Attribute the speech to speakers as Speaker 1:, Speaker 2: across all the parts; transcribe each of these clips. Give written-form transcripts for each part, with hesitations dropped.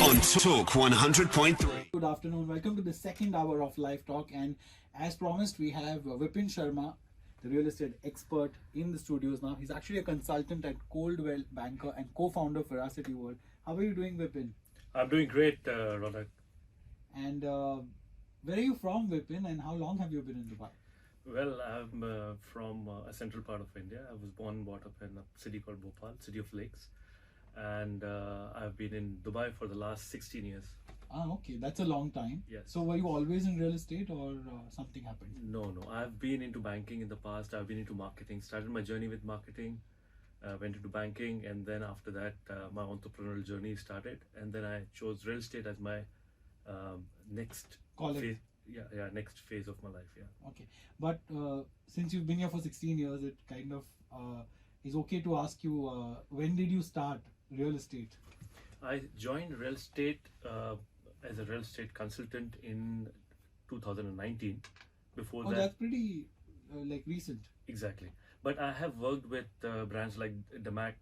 Speaker 1: on Talk 100.3.
Speaker 2: Good afternoon. Welcome to the second hour of Live Talk. And as promised, we have Vipin Sharma, the real estate expert, in the studios now. He's actually a consultant at Coldwell Banker and co-founder of Veracity World. How are you doing, Vipin?
Speaker 3: I'm doing great, Ronak.
Speaker 2: And where are you from, Vipin? And how long have you been in Dubai?
Speaker 3: Well, I'm from a central part of India. I was born and brought up in a city called Bhopal, City of Lakes. And I've been in Dubai for the last 16 years.
Speaker 2: Ah, okay. That's a long time.
Speaker 3: Yes.
Speaker 2: So were you always in real estate or something happened?
Speaker 3: No. I've been into banking in the past. I've been into marketing. Started my journey with marketing, went into banking, and then after that, my entrepreneurial journey started. And then I chose real estate as my next phase. Yeah, next phase of my life. Yeah.
Speaker 2: Okay. But since you've been here for 16 years, it kind of is okay to ask you, when did you start real estate?
Speaker 3: I joined real estate as a real estate consultant in 2019. Before that,
Speaker 2: That's pretty recent.
Speaker 3: exactly. But I have worked with brands like DAMAC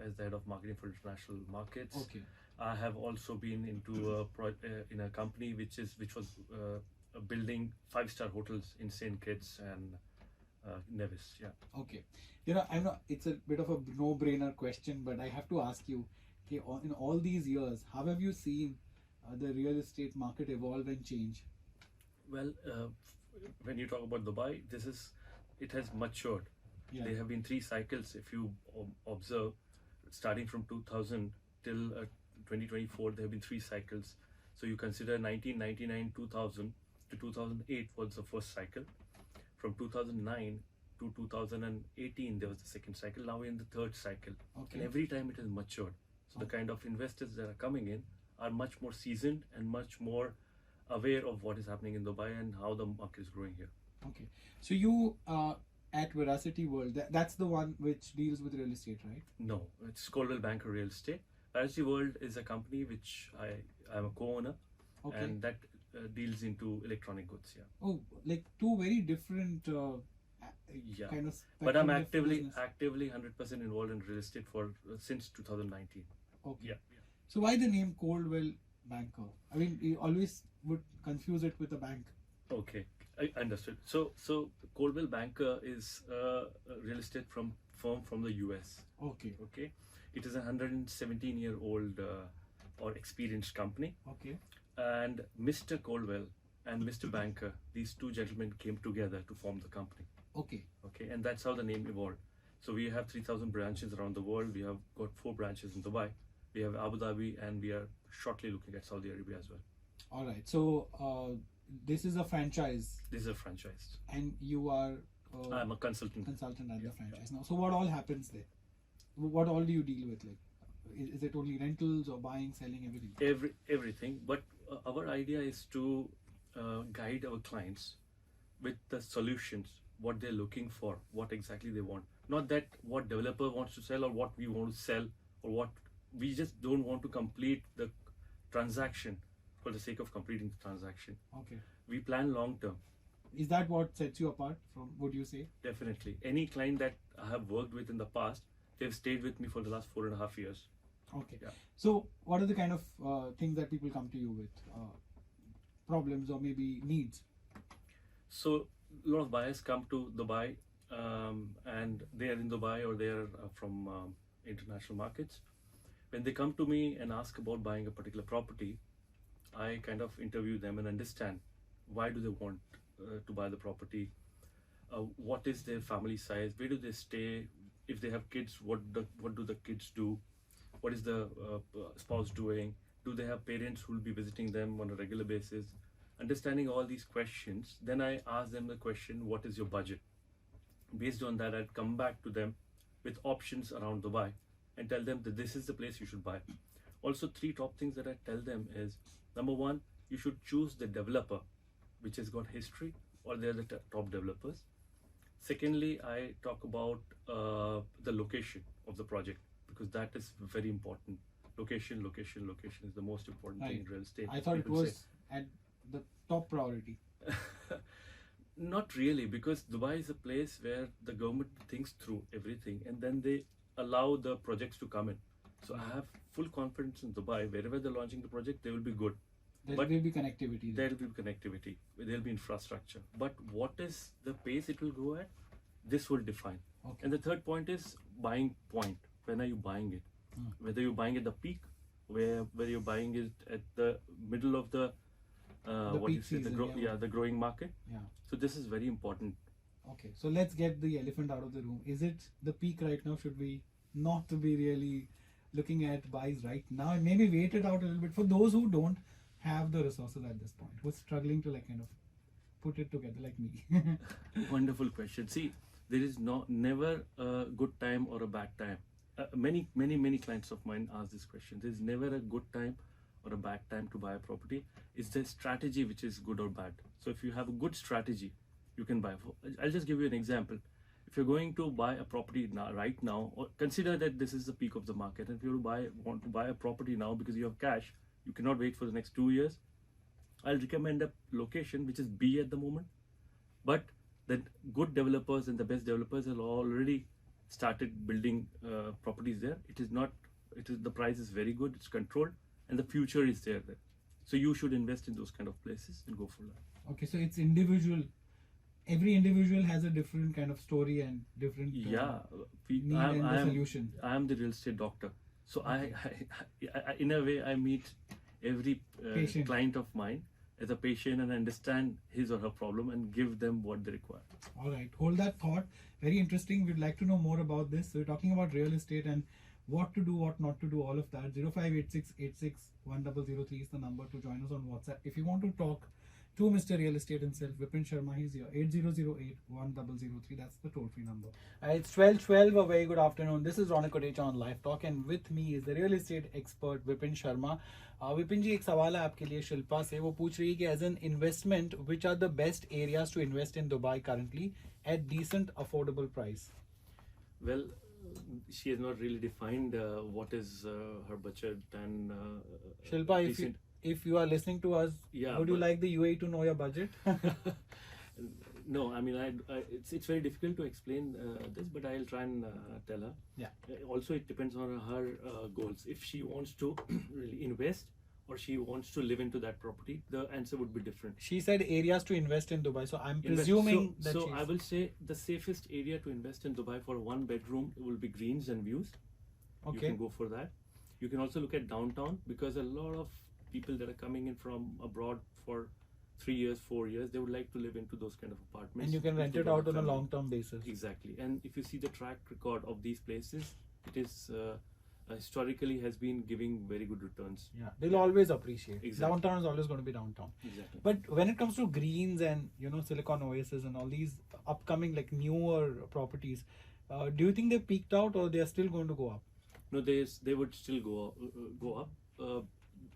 Speaker 3: as the head of marketing for international markets.
Speaker 2: Okay.
Speaker 3: I have also been into in a company which was building 5-star hotels in St. Kitts and Nevis. Yeah.
Speaker 2: Okay. I know it's a bit of a no-brainer question, but I have to ask you, okay, in all these years, how have you seen the real estate market evolve and change?
Speaker 3: Well, when you talk about Dubai, it has matured.
Speaker 2: Yeah.
Speaker 3: There have been 3 cycles, if you observe, starting from 2000 till 2024, there have been 3 cycles. So you consider 1999, 2000 to 2008 was the first cycle. From 2009 to 2018, there was the second cycle. Now we're in the third cycle.
Speaker 2: Okay.
Speaker 3: And every time it has matured. So the kind of investors that are coming in are much more seasoned and much more aware of what is happening in Dubai and how the market is growing here.
Speaker 2: Okay. So you at Veracity World, that's the one which deals with real estate, right?
Speaker 3: No, it's Coldwell Banker Real Estate. Veracity World is a company which I'm a co-owner,
Speaker 2: Okay.
Speaker 3: and that deals into electronic goods. Yeah.
Speaker 2: Oh, like two very different
Speaker 3: Yeah.
Speaker 2: kind of.
Speaker 3: But I'm
Speaker 2: spectrum of
Speaker 3: actively
Speaker 2: business.
Speaker 3: 100% involved in real estate for since 2019.
Speaker 2: Okay.
Speaker 3: Yeah.
Speaker 2: So why the name Coldwell Banker? I mean, you always would confuse it with a bank.
Speaker 3: Okay, I understood. So Coldwell Banker is a real estate firm from the US.
Speaker 2: Okay.
Speaker 3: Okay, it is a 117-year-old or experienced company.
Speaker 2: Okay.
Speaker 3: And Mr. Coldwell and Mr. Banker, these 2 gentlemen came together to form the company.
Speaker 2: Okay.
Speaker 3: Okay, and that's how the name evolved. So we have 3,000 branches around the world. We have got 4 branches in Dubai. We have Abu Dhabi, and we are shortly looking at Saudi Arabia as well.
Speaker 2: All right. So this is a franchise,
Speaker 3: This is a franchise.
Speaker 2: and you are
Speaker 3: I'm a consultant.
Speaker 2: consultant at
Speaker 3: Yeah,
Speaker 2: the franchise now. So what all happens there? What all do you deal with? Like, is it only rentals or buying, selling, everything?
Speaker 3: Everything. But our idea is to guide our clients with the solutions, what they're looking for, what exactly they want. Not that what developer wants to sell or what we want to sell or what we just don't want to complete the transaction for the sake of completing the transaction.
Speaker 2: Okay.
Speaker 3: We plan long term.
Speaker 2: Is that what sets you apart from? Would you say?
Speaker 3: Definitely. Any client that I have worked with in the past, they've stayed with me for the last 4.5 years.
Speaker 2: Okay.
Speaker 3: Yeah.
Speaker 2: So what are the kind of things that people come to you with? Problems or maybe needs?
Speaker 3: So a lot of buyers come to Dubai, and they are in Dubai or they are from international markets. When they come to me and ask about buying a particular property, I kind of interview them and understand why do they want to buy the property, what is their family size, where do they stay, if they have kids, what do the kids do, what is the spouse doing, do they have parents who will be visiting them on a regular basis. Understanding all these questions, then I ask them the question, what is your budget? Based on that, I'd come back to them with options around Dubai and tell them that this is the place you should buy. Also, 3 top things that I tell them is, number 1, you should choose the developer which has got history or they're the top developers. Secondly, I talk about the location of the project, because that is very important. Location is the most important thing in real estate.
Speaker 2: I thought it
Speaker 3: People
Speaker 2: was at the top priority.
Speaker 3: Not really, because Dubai is a place where the government thinks through everything and then they allow the projects to come in. So I have full confidence in Dubai. Wherever they're launching the project, they will be good.
Speaker 2: There
Speaker 3: But
Speaker 2: will be connectivity.
Speaker 3: There will be connectivity. There will be infrastructure. But what is the pace it will grow at? This will define.
Speaker 2: Okay.
Speaker 3: And the third point is buying point. When are you buying it? Whether you're buying at the peak, whether you're buying it at the middle of the what do you
Speaker 2: peak
Speaker 3: say,
Speaker 2: season,
Speaker 3: the growing market.
Speaker 2: Yeah.
Speaker 3: So this is very important.
Speaker 2: Okay, so let's get the elephant out of the room. Is it the peak right now? Should we not to be really looking at buys right now and maybe wait it out a little bit for those who don't have the resources at this point, who's struggling to like kind of put it together like me?
Speaker 3: Wonderful question. See, there is never a good time or a bad time. Many clients of mine ask this question. There is never a good time or a bad time to buy a property. It's the strategy which is good or bad. So if you have a good strategy, you can buy. I'll just give you an example. If you're going to buy a property now, right now, or consider that this is the peak of the market, and if you want to buy a property now because you have cash, you cannot wait for the next 2 years. I'll recommend a location which is B at the moment, but the good developers and the best developers have already started building properties there. The price is very good, it's controlled, and the future is there. So you should invest in those kind of places and go for that.
Speaker 2: Okay, so it's individual. Every individual has a different kind of story and different need and the solution.
Speaker 3: I am the real estate doctor. So I in a way, I meet every client of mine as a patient and understand his or her problem and give them what they require.
Speaker 2: All right, hold that thought. Very interesting. We'd like to know more about this. So we're talking about real estate and what to do, what not to do, all of that. 0586861003 is the number to join us on WhatsApp. If you want to talk to Mr. Real Estate himself, Vipin Sharma, he's here. 80081003. That's the toll-free number. It's 12:12. A very good afternoon. This is Ronak Kotecha on Live Talk, and with me is the real estate expert Vipin Sharma. Vipin ji, एक सवाल है आपके लिए शिल्पा से. वो पूछ रही है कि as an investment, which are the best areas to invest in Dubai currently at decent, affordable price?
Speaker 3: Well, she has not really defined what is her budget and
Speaker 2: Shilpa,
Speaker 3: decent.
Speaker 2: if you are listening to us, would you like the UAE to know your budget?
Speaker 3: No, I mean, it's very difficult to explain this, but I'll try and tell her.
Speaker 2: Yeah.
Speaker 3: Also, it depends on her goals. If she wants to really invest or she wants to live into that property, the answer would be different.
Speaker 2: She said areas to invest in Dubai, so I'm
Speaker 3: Invest.
Speaker 2: presuming that
Speaker 3: So I will say the safest area to invest in Dubai for one bedroom will be greens and views.
Speaker 2: Okay.
Speaker 3: You can go for that. You can also look at downtown because a lot of people that are coming in from abroad for 3 years, 4 years, they would like to live into those kind of apartments.
Speaker 2: And you can rent it out on a long-term basis.
Speaker 3: Exactly. And if you see the track record of these places, it is historically has been giving very good returns.
Speaker 2: Yeah, they'll always appreciate.
Speaker 3: Exactly.
Speaker 2: Downtown is always going to be downtown.
Speaker 3: Exactly.
Speaker 2: But when it comes to greens and Silicon Oasis and all these upcoming like newer properties, do you think they peaked out or they are still going to go up?
Speaker 3: No, they would still go up.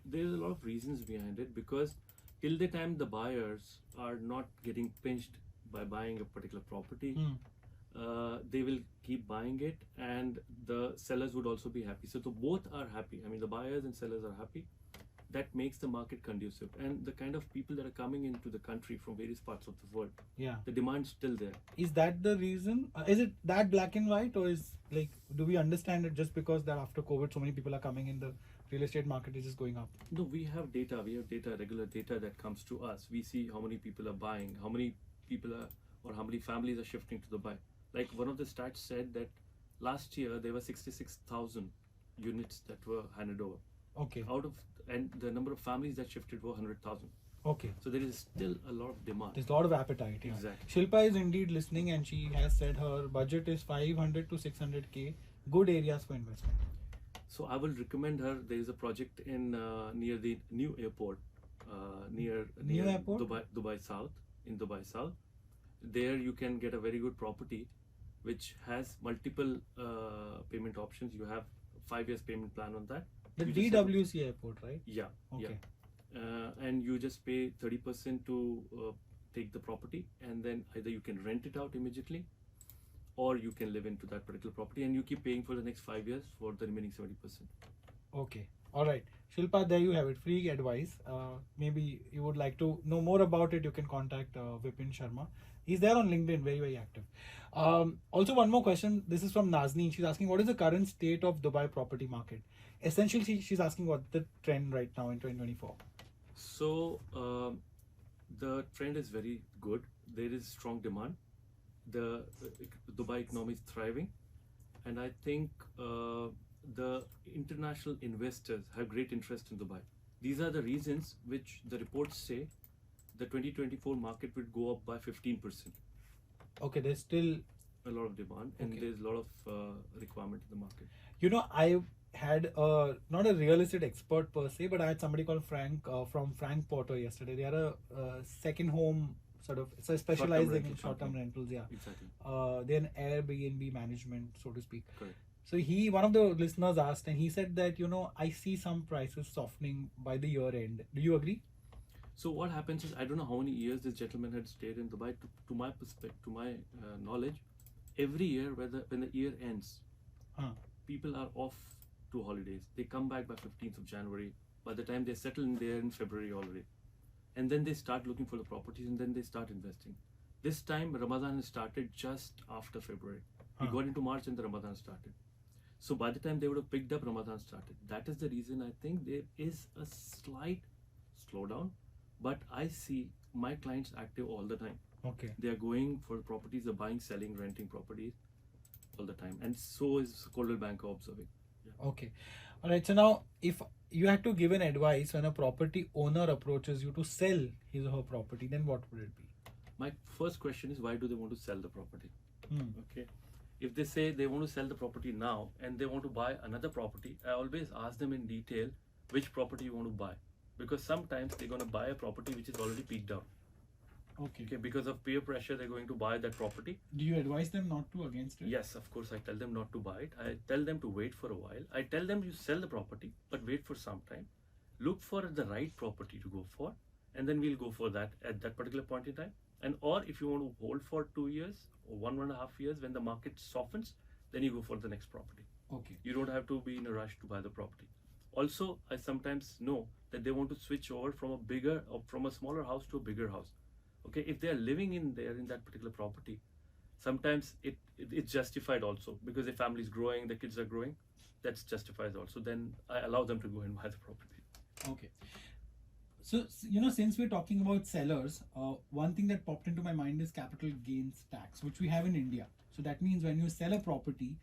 Speaker 3: There's a lot of reasons behind it because till the time the buyers are not getting pinched by buying a particular property, they will keep buying it, and the sellers would also be happy. So both are happy. I mean, the buyers and sellers are happy. That makes the market conducive, and the kind of people that are coming into the country from various parts of the world, the demand's still there.
Speaker 2: Is that the reason? Is it that black and white, or is like, do we understand it just because that after COVID so many people are coming in, the real estate market is just going up?
Speaker 3: No, we have data, regular data that comes to us. We see how many people are buying, how many people are, or how many families are shifting to Dubai. Like one of the stats said that last year there were 66,000 units that were handed over.
Speaker 2: Okay.
Speaker 3: And the number of families that shifted were 100,000.
Speaker 2: Okay.
Speaker 3: So there is still a lot of demand.
Speaker 2: There's a lot of appetite. Yeah.
Speaker 3: Exactly.
Speaker 2: Shilpa is indeed listening, and she has said her budget is 500 to 600k. Good areas for investment.
Speaker 3: So I will recommend her. There is a project in near the new airport, near
Speaker 2: airport?
Speaker 3: Dubai South. In Dubai South, there you can get a very good property, which has multiple payment options. You have 5 years payment plan on that.
Speaker 2: The DWC airport, right?
Speaker 3: Yeah.
Speaker 2: Okay.
Speaker 3: Yeah. And you just pay 30% to take the property, and then either you can rent it out immediately, or you can live into that particular property, and you keep paying for the next 5 years for the remaining 70%.
Speaker 2: Okay. All right, Shilpa, there you have it. Free advice. Maybe you would like to know more about it. You can contact Vipin Sharma. He's there on LinkedIn, very very active. Also, one more question. This is from Nazni. She's asking, what is the current state of Dubai property market? Essentially, she's asking what the trend right now in 2024.
Speaker 3: So the trend is very good. There is strong demand. The Dubai economy is thriving, and I think the international investors have great interest in Dubai. These are the reasons which the reports say the 2024 market would go up by 15%.
Speaker 2: Okay, there's still,
Speaker 3: A lot of demand, and
Speaker 2: Okay.
Speaker 3: there's a lot of requirement in the market.
Speaker 2: I had not a real estate expert per se, but I had somebody called Frank from Frank Porter yesterday. They are a second home sort of, so specializing in
Speaker 3: rental
Speaker 2: short-term
Speaker 3: company.
Speaker 2: rentals. Yeah,
Speaker 3: Exactly.
Speaker 2: they're an Airbnb management, so to speak.
Speaker 3: Correct.
Speaker 2: So one of the listeners asked, and he said that I see some prices softening by the year end. Do you agree?
Speaker 3: So what happens is, I don't know how many years this gentleman had stayed in Dubai. To my perspective, to my knowledge, every year when the year ends,
Speaker 2: Huh.
Speaker 3: people are off to holidays. They come back by 15th of January. By the time they settle in there in February already, and then they start looking for the properties, and then they start investing. This time Ramadan started just after February. We
Speaker 2: Huh.
Speaker 3: got into March and the Ramadan started. So by the time they would have picked up, Ramadan started. That is the reason I think there is a slight slowdown. But I see my clients active all the time.
Speaker 2: Okay.
Speaker 3: They are going for properties, they're buying, selling, renting properties all the time. And so is Coldwell Banker observing.
Speaker 2: Okay. All right. So now, if you had to give an advice when a property owner approaches you to sell his or her property, then what would it be?
Speaker 3: My first question is, why do they want to sell the property?
Speaker 2: Hmm.
Speaker 3: Okay. If they say they want to sell the property now and they want to buy another property, I always ask them in detail which property you want to buy. Because sometimes they're going to buy a property which is already peaked out.
Speaker 2: Okay.
Speaker 3: Okay, because of peer pressure, they're going to buy that property.
Speaker 2: Do you advise them not to against it?
Speaker 3: Yes, of course, I tell them not to buy it. I tell them to wait for a while. I tell them you sell the property, but wait for some time. Look for the right property to go for, and then we'll go for that at that particular point in time. And or if you want to hold for 2 years or 1.5 years, when the market softens, then you go for the next property.
Speaker 2: Okay.
Speaker 3: You don't have to be in a rush to buy the property. Also, I sometimes know that they want to switch over from a bigger or from a smaller house to a bigger house. Okay, if they are living in there in that particular property, sometimes it's justified also because their family is growing, the kids are growing. That's justified also. Then I allow them to go and buy the property.
Speaker 2: Okay. So, since we're talking about sellers, one thing that popped into my mind is capital gains tax, which we have in India. So that means when you sell a property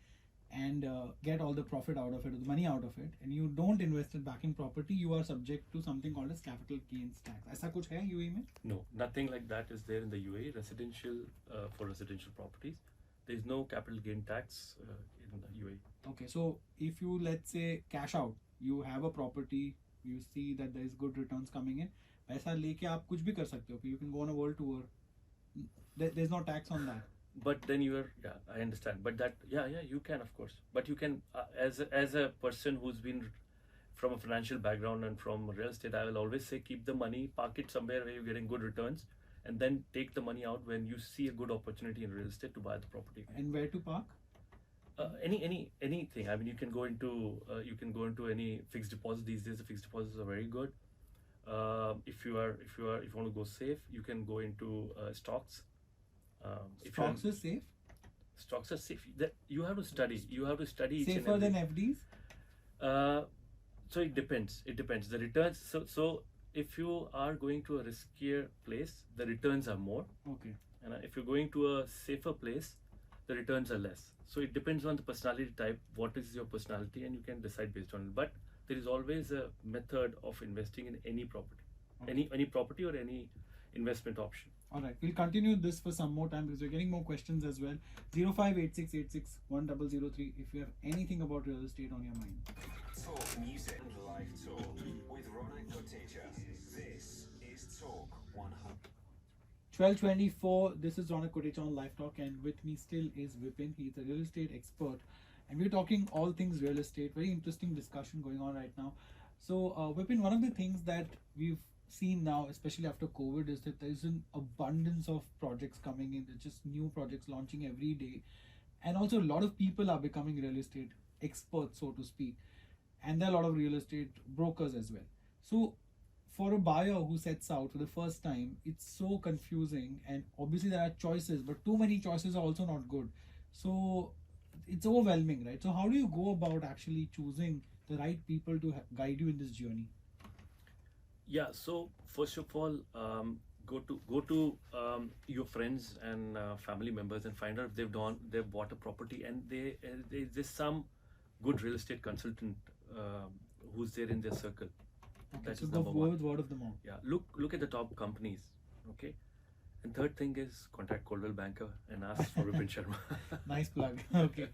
Speaker 2: and get all the profit out of it, or the money out of it, and you don't invest it back in property, you are subject to something called as capital gains tax. ऐसा कुछ है UAE में?
Speaker 3: No, nothing like that is there in the UAE. Residential for residential properties, there is no capital gain tax in the UAE.
Speaker 2: Okay, so if you, let's say, cash out, you have a property, you see that there is good returns coming in, पैसा लेके आप कुछ भी कर सकते हो. You can go on a world tour. There's no tax on that.
Speaker 3: But then I understand. But that, you can, of course. But you can, as a person who's been from a financial background and from real estate, I will always say keep the money, park it somewhere where you're getting good returns, and then take the money out when you see a good opportunity in real estate to buy the property.
Speaker 2: And where to park?
Speaker 3: Anything. I mean, you can go into any fixed deposit these days. The fixed deposits are very good. If you want to go safe, you can go into stocks.
Speaker 2: Stocks is safe?
Speaker 3: Stocks are safe. You have to study. You have to study. Each
Speaker 2: Safer
Speaker 3: and
Speaker 2: than
Speaker 3: every-
Speaker 2: FDs?
Speaker 3: So it depends. The returns. So if you are going to a riskier place, the returns are more.
Speaker 2: Okay.
Speaker 3: And if you're going to a safer place, the returns are less. So it depends on the personality type. What is your personality, and you can decide based on it. But there is always a method of investing in any property, any property or any investment option.
Speaker 2: All right, we'll continue this for some more time because we're getting more questions as well. 0586861003 if you have anything about real estate on your mind.
Speaker 1: Talk music and live talk with Ronak Kotecha. This is Talk 100.
Speaker 2: 12:24. This is Ronak Kotecha on Live Talk, and with me still is Vipin. He's a real estate expert, and we're talking all things real estate. Very interesting discussion going on right now. So, Vipin, one of the things that we've seen now, especially after COVID, is that there's an abundance of projects coming in. There's just new projects launching every day, and also a lot of people are becoming real estate experts, so to speak. and there are a lot of real estate brokers as well. So for a buyer who sets out for the first time, it's so confusing, and obviously there are choices, but too many choices are also not good. So it's overwhelming, right? So how do you go about actually choosing the right people to guide you in this journey?
Speaker 3: Yeah. So first of all, go to your friends and family members and find out if they've bought a property, and there's some good real estate consultant who's there in their circle.
Speaker 2: Okay,
Speaker 3: That
Speaker 2: so
Speaker 3: is
Speaker 2: go
Speaker 3: number one.
Speaker 2: with word of the mouth.
Speaker 3: Yeah, look at the top companies. Okay. And third thing is contact Coldwell Banker and ask for Vipin Sharma.
Speaker 2: Nice plug. Okay.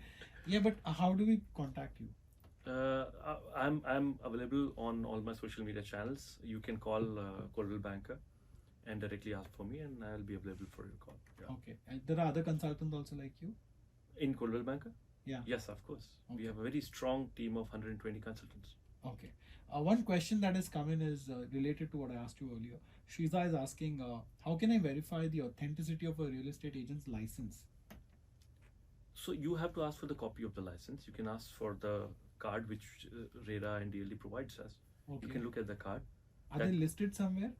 Speaker 2: Yeah, but how do we contact you?
Speaker 3: I'm available on all my social media channels. You can call Coldwell Banker and directly ask for me, and I'll be available for your call. Yeah.
Speaker 2: Okay. And there are other consultants also like you?
Speaker 3: In Coldwell Banker?
Speaker 2: Yeah.
Speaker 3: Yes, of course.
Speaker 2: Okay.
Speaker 3: We have a very strong team of 120 consultants.
Speaker 2: Okay. One question that has come in is related to what I asked you earlier. Shiza is asking, how can I verify the authenticity of a real estate agent's license?
Speaker 3: So you have to ask for the copy of the license. You can ask for the card which RERA and DLD provides us.
Speaker 2: Okay.
Speaker 3: You can look at the card.
Speaker 2: Are they listed somewhere?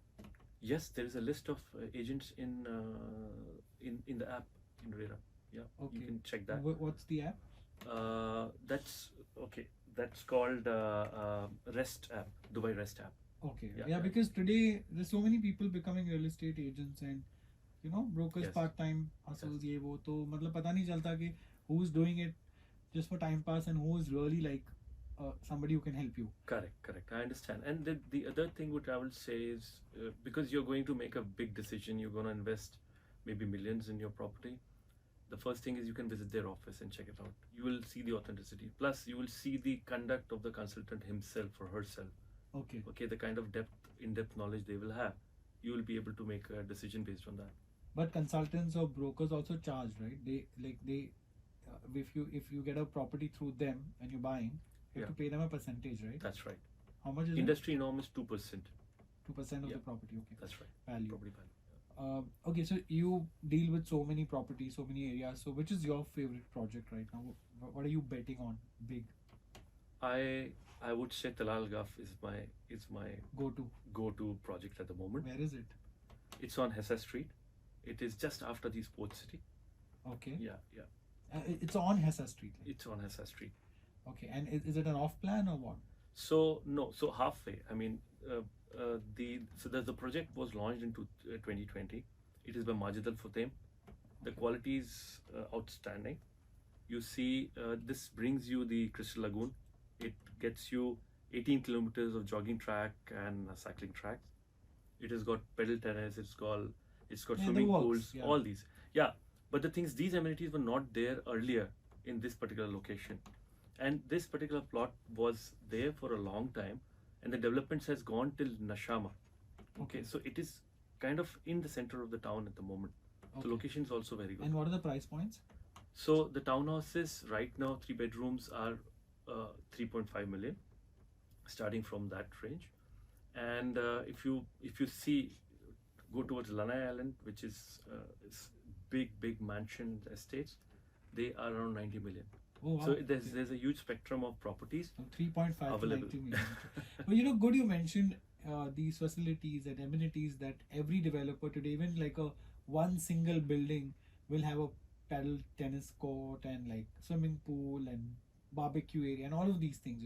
Speaker 3: Yes, there is a list of agents in the app in RERA. Yeah,
Speaker 2: Okay.
Speaker 3: you can check that.
Speaker 2: What's the app?
Speaker 3: That's okay. That's called Rest app, Dubai Rest app.
Speaker 2: Okay.
Speaker 3: Yeah,
Speaker 2: Yeah,
Speaker 3: yeah.
Speaker 2: because today there's so many people becoming real estate agents and brokers
Speaker 3: Yes.
Speaker 2: part-time hustles ये वो तो मतलब पता नहीं चलता कि who's doing it just for time pass and who's really like somebody who can help you.
Speaker 3: Correct. I understand. And the other thing which I will say is because you're going to make a big decision, you're going to invest maybe millions in your property. The first thing is you can visit their office and check it out. You will see the authenticity. Plus, you will see the conduct of the consultant himself or herself.
Speaker 2: Okay.
Speaker 3: Okay, the kind of in-depth knowledge they will have. You will be able to make a decision based on that.
Speaker 2: But consultants or brokers also charge, right? If you get a property through them and you're buying, you have to pay them a percentage, right?
Speaker 3: That's right.
Speaker 2: How much is
Speaker 3: Industry norm is 2%.
Speaker 2: it? 2% of
Speaker 3: Yeah.
Speaker 2: the property. Okay.
Speaker 3: That's right.
Speaker 2: Value.
Speaker 3: Property value.
Speaker 2: Okay, so you deal with so many properties, so many areas. So which is your favorite project right now? What are you betting on big?
Speaker 3: I would say Talal Gaf is my
Speaker 2: Go to.
Speaker 3: go-to project at the moment.
Speaker 2: Where is it?
Speaker 3: It's on Hessa Street. It is just after the sports city.
Speaker 2: Okay.
Speaker 3: Yeah.
Speaker 2: It's on Hessa Street. Like.
Speaker 3: It's on Hessa Street.
Speaker 2: Okay, and is it an off plan or what?
Speaker 3: So no, so halfway. I mean, the project was launched in 2020. It is by Majid Al Futtaim. The quality is outstanding. You see, this brings you the Crystal Lagoon. It gets you 18 kilometers of jogging track and cycling tracks. It has got pedal tennis. It's got
Speaker 2: Yeah,
Speaker 3: swimming
Speaker 2: the works,
Speaker 3: pools.
Speaker 2: yeah.
Speaker 3: All these. Yeah, but the things, these amenities were not there earlier in this particular location, and this particular plot was there for a long time, and the developments has gone till Nashama. Okay, so it is kind of in the center of the town at the moment.
Speaker 2: Okay.
Speaker 3: The location is also very good.
Speaker 2: And what are the price points?
Speaker 3: So the townhouses right now, 3 bedrooms are 3.5 million, starting from that range. And if you see, go towards Lanai Island, which is big mansion estates, they are around 90 million.
Speaker 2: Oh wow.
Speaker 3: So there's a huge spectrum of properties.
Speaker 2: So 3.5 to
Speaker 3: available.
Speaker 2: 90 million. Well, good you mentioned these facilities and amenities that every developer today, even like one single building will have a paddle tennis court and like swimming pool and barbecue area and all of these things,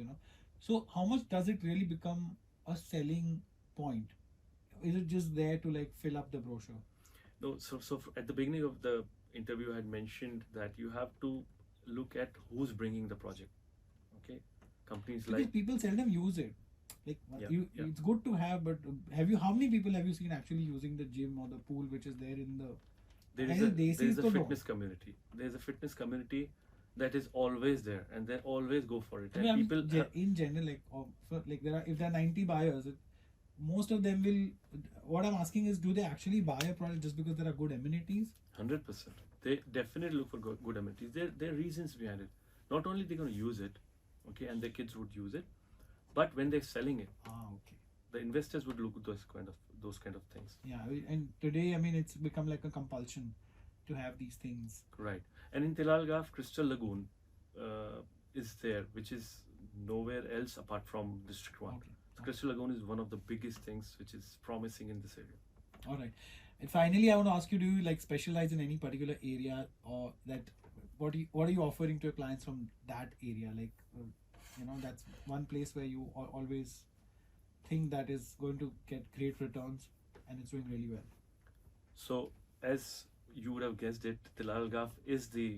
Speaker 2: So how much does it really become a selling point? Is it just there to like fill up the brochure?
Speaker 3: No, so at the beginning of the interview, I had mentioned that you have to look at who's bringing the project. Okay, companies
Speaker 2: Because
Speaker 3: like
Speaker 2: people seldom use it. Like
Speaker 3: Yeah.
Speaker 2: it's good to have, but how many people have you seen actually using the gym or the pool which is there in the?
Speaker 3: there
Speaker 2: I
Speaker 3: is
Speaker 2: think
Speaker 3: a
Speaker 2: Desis to know.
Speaker 3: fitness community. There's a fitness community that is always there, and they always go for it.
Speaker 2: I
Speaker 3: And
Speaker 2: mean, I mean,
Speaker 3: people
Speaker 2: in general, like if there are 90 buyers, most of them will. What I'm asking is, do they actually buy a product just because there are good amenities?
Speaker 3: 100%. They definitely look for good amenities. There are reasons behind it. Not only they're going to use it, okay, and their kids would use it, but when they're selling it,
Speaker 2: Okay.
Speaker 3: the investors would look at those kind of things.
Speaker 2: Yeah, and today, I mean, it's become like a compulsion to have these things.
Speaker 3: Right. And in Tilal Gaf, Crystal Lagoon is there, which is nowhere else apart from District 1.
Speaker 2: Okay.
Speaker 3: Crystal Lagoon is one of the biggest things which is promising in this area.
Speaker 2: All right. And finally, I want to ask you: do you like specialize in any particular area, or that what are you offering to your clients from that area? Like, that's one place where you always think that is going to get great returns, and it's doing really well.
Speaker 3: So, as you would have guessed it, Tilal Gaf is the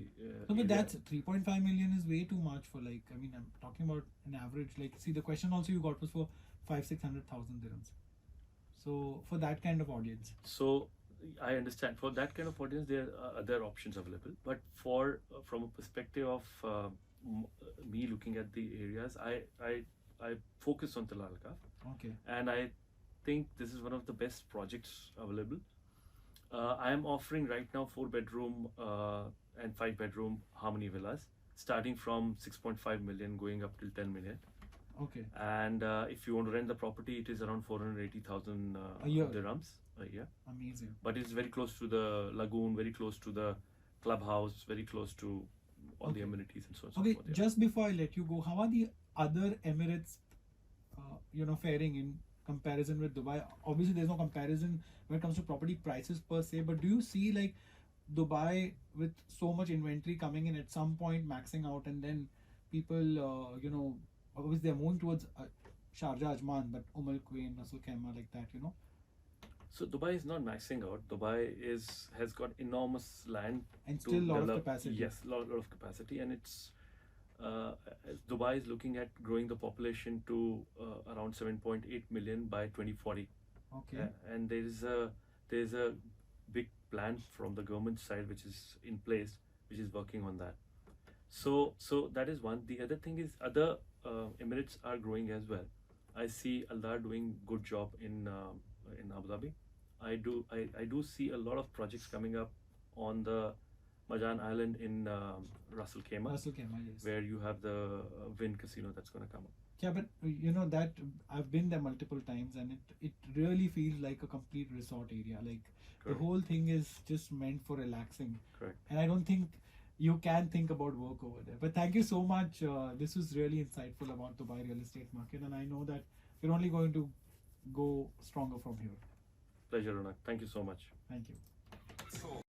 Speaker 2: No, but
Speaker 3: area.
Speaker 2: that's 3.5 million is way too much for, like, I mean, I'm talking about an average. Like, see, the question also you got was for 500,000-600,000 dirhams. So for that kind of audience.
Speaker 3: So I understand for that kind of audience there are other options available, but for from a perspective of me looking at the areas, I focus on Tilal Gaf,
Speaker 2: Okay.
Speaker 3: and I think this is one of the best projects available. I am offering right now 4-bedroom and 5-bedroom Harmony villas, starting from 6.5 million going up till 10 million.
Speaker 2: Okay.
Speaker 3: And if you want to rent the property, it is around 480,000
Speaker 2: A year.
Speaker 3: dirhams a year.
Speaker 2: Amazing.
Speaker 3: But it's very close to the lagoon, very close to the clubhouse, very close to all the
Speaker 2: Okay.
Speaker 3: amenities and so on and so
Speaker 2: Okay,
Speaker 3: forth. Yeah.
Speaker 2: just before I let you go, how are the other Emirates, faring in comparison with Dubai? Obviously, there's no comparison when it comes to property prices per se, but do you see like Dubai with so much inventory coming in at some point maxing out, and then people, obviously they're moving towards Sharjah, Ajman, but Al Quain, Ras Al Khaimah, like that,
Speaker 3: So Dubai is not maxing out. Dubai has got enormous land
Speaker 2: and
Speaker 3: to
Speaker 2: still a lot of
Speaker 3: develop.
Speaker 2: capacity.
Speaker 3: Yes, lot of capacity, and it's Dubai is looking at growing the population to around 7.8 million by 2040.
Speaker 2: Okay.
Speaker 3: And there's a big plan from the government side which is in place, which is working on that. So that is one. The other thing is other Emirates are growing as well. I see Aldar doing good job in Abu Dhabi. I do see a lot of projects coming up on the Majan Island in Ras Al Khaimah,
Speaker 2: Ras Al Khaimah, yes.
Speaker 3: where you have the Wind Casino that's going to come up.
Speaker 2: Yeah, but that I've been there multiple times, and it really feels like a complete resort area. Like
Speaker 3: Correct.
Speaker 2: the whole thing is just meant for relaxing.
Speaker 3: Correct.
Speaker 2: And I don't think you can think about work over there. But thank you so much. This was really insightful about Dubai real estate market, and I know that we're only going to go stronger from here.
Speaker 3: Pleasure, Ronak. Thank you so much.
Speaker 2: Thank you.
Speaker 1: Talk